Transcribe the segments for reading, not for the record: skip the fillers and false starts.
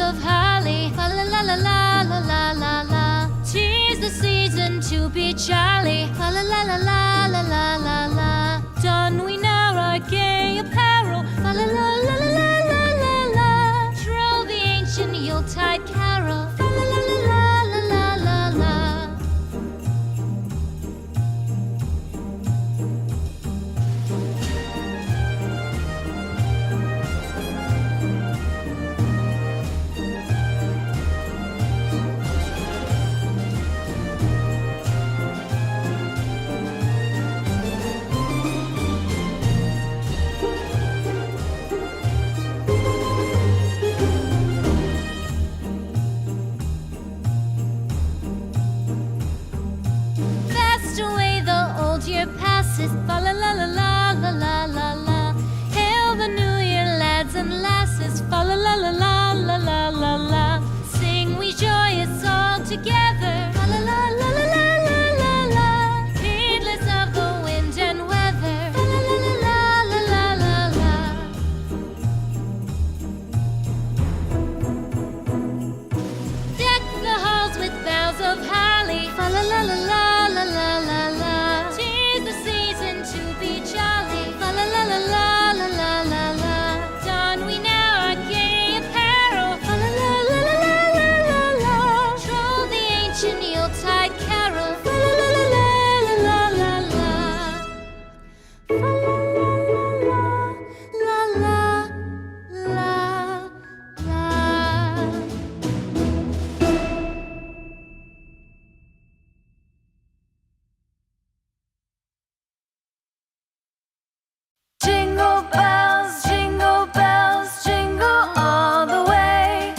of holly. Fa la la la la la la la la. 'Tis the season to be jolly. Fa la la la la la la la la. Don we now our gay apparel. Fa la la la la la la la la. Troll the ancient Yuletide carol. Fa la la la la la la la la. Fast away the old year passes. Fa la la la la la la la la. Hail the new year, lads and lasses. Fa la la la la la la la la. Sing we joyous all together. Fa la la la la la la la la. Heedless of the wind and weather. Fa la la la la la la la la. Deck the halls with boughs of holly. Fa la la la la la la la la. 'Tis the season to be jolly. Fa la la la la la la la la. Don we now our gay apparel. Fa la la la la la la la la. Troll the ancient Yuletide carol. Fa la la la la la la la la. Fa la la la la la la la. Jingle bells, jingle all the way.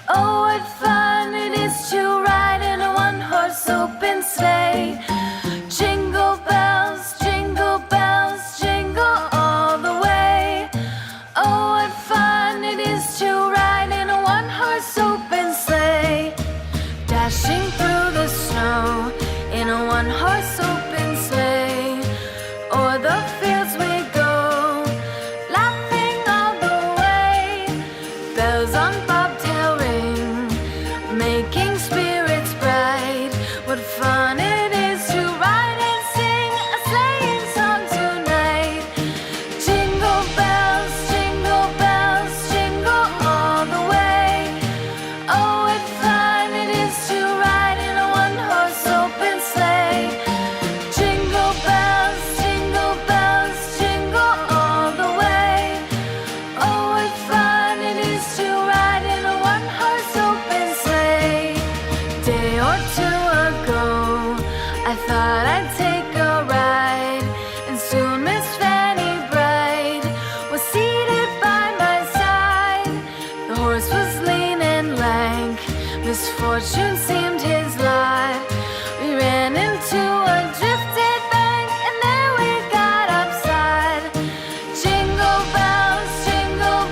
Oh, what fun it is to ride in a one-horse open sleigh. Jingle bells, jingle all the way. Oh, what fun it is to ride in a one-horse open sleigh. Dashing through the snow in a one-horse open sleigh. O'er the fields we go, laughing all the way. Bells on bobtail ring, making spirits bright. What fun it is to ride and sing a sleighing song tonight. Jingle bells, jingle all the way. Oh, what fun it is to ride in a one-horse open sleigh. Jingle bells, jingle all the way. Oh, what fun it is to ride in a one-horse open sleigh. Day or two ago, I thought I'd take a ride, and soon Miss Fanny Bright was seated by my side. The horse was lean and lank, misfortune seemed his lot. We ran into a drifted bank, and there we got upside. Jingle bells, jingle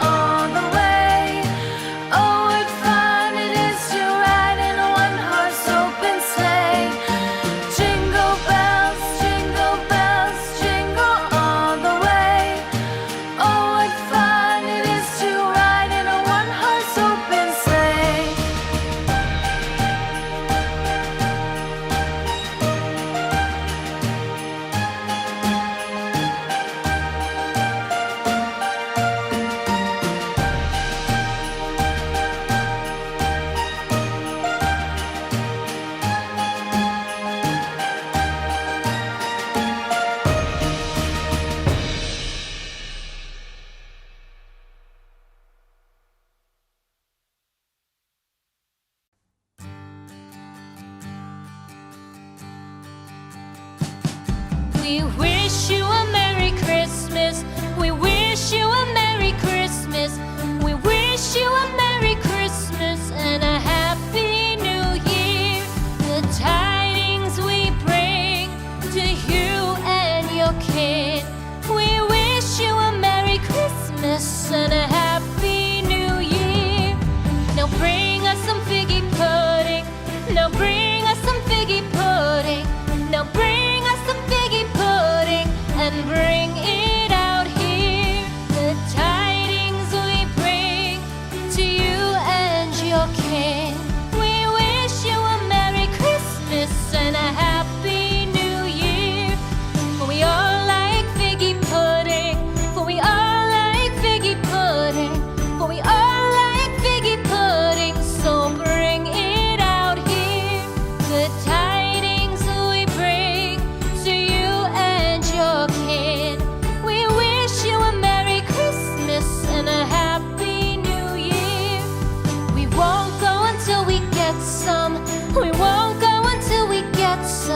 all the way. Oh, what fun it is to ride in a one-horse open sleigh. Jingle bells, jingle all the way. Oh, what fun it is to ride in a one-horse open sleigh. We wish you a Merry Christmas. We wish you a Merry Christmas. We wish you a Merry Christmas and a Happy New Year. The tidings we bring to you and your kin. We wish you a Merry Christmas and a Happy New Year. Now bring us some figgy pudding. Now bring us some figgy pudding. Now bring us some figgy pudding. and a happy new year. For we all like figgy pudding, for we all like figgy pudding, for we all like figgy pudding, so bring it out here. Good tidings we bring to you and your kid. We wish you a Merry Christmas and a Happy New Year. We won't go until we get some. We won't go until we get some.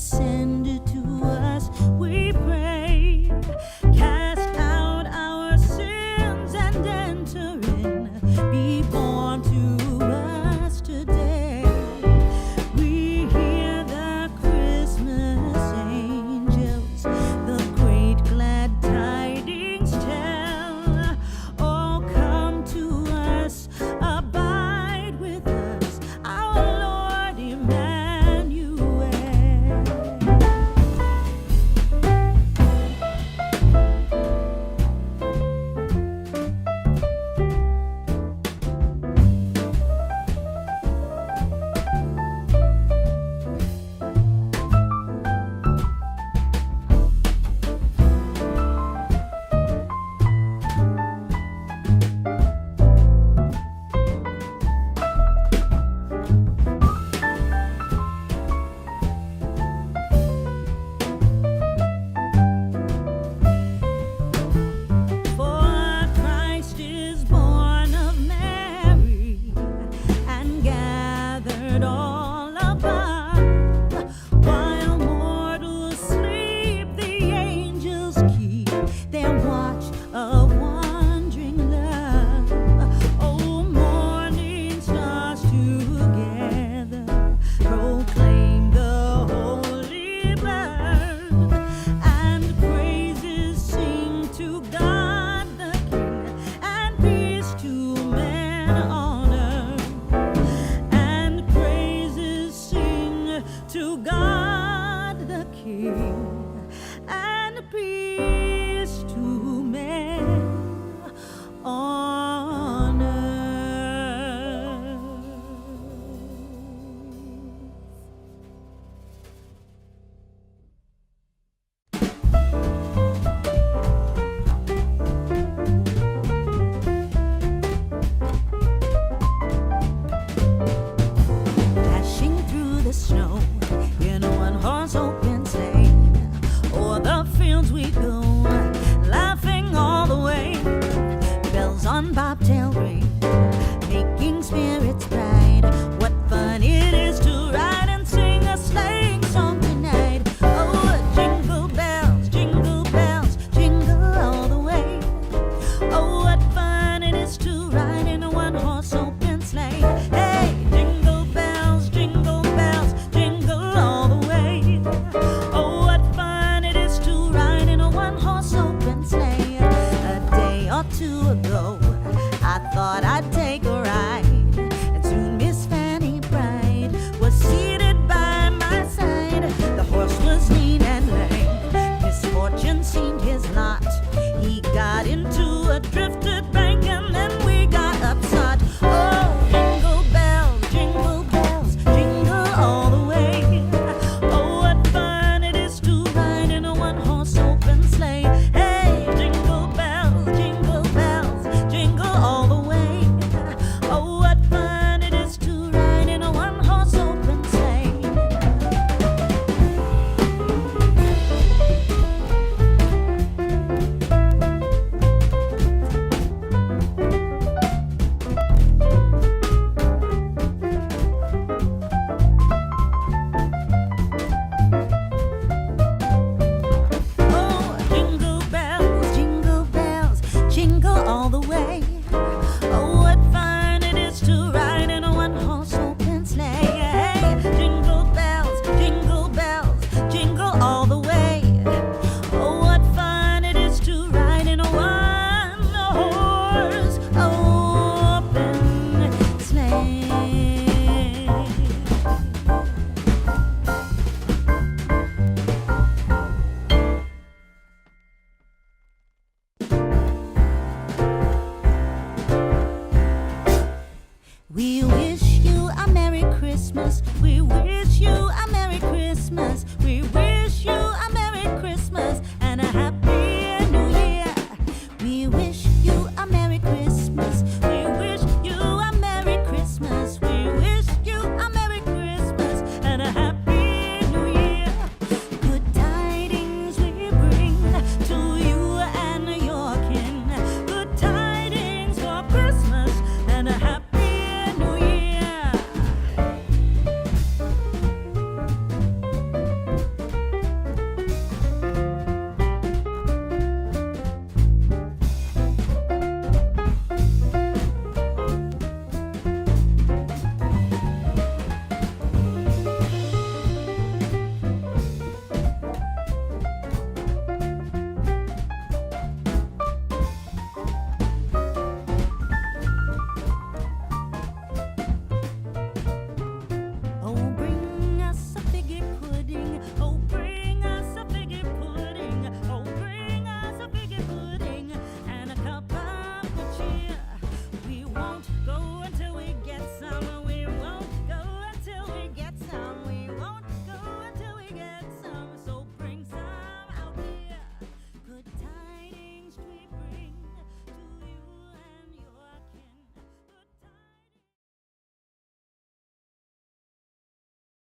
send it to us, we pray. Cast out our sins and enter in. Be born to us today. We hear the Christmas angels, the great glad tidings tell. Oh, come to us, abide with us, our Lord Emmanuel. For Christ is born of Mary and gathered all above. While mortals sleep, the angels keep their watch of wandering love. Oh, morning stars together proclaim the holy birth, and praises sing to God the King, and peace to men on earth. And praises sing to God the King, and peace to men on earth. Dashing through the snow in a one-horse open sleigh, o'er the fields we go, laughing all the way. Bells on bobtail ring, making spirits bright. What fun it is to ride and sing a sleighing song tonight. Oh, jingle bells, jingle all the way. Oh, what fun it is to ride in a one-horse open sleigh. Hey, jingle bells, jingle all the way. Oh, what fun it is to ride in a one-horse open sleigh. A day or two ago, I thought I'd take a ride, and soon Miss Fanny Bright was seated by my side. The horse was lean and lame, misfortune seemed his lot. He got into a drifted bank, and then we got upset. Oh, jingle bells, jingle all the way. Oh, what fun it is to ride in a one-horse open sleigh. Hey, jingle bells, jingle all the way. Oh, what fun it is to ride in a one-horse open sleigh. Oh, jingle bells, jingle all the way. Oh, what fun it is to ride in a one-horse open sleigh. Hey, jingle bells, jingle all the way. Oh, what fun it is to ride in a one-horse open sleigh. We wish you a Merry Christmas. We wish you a Merry Christmas. We wish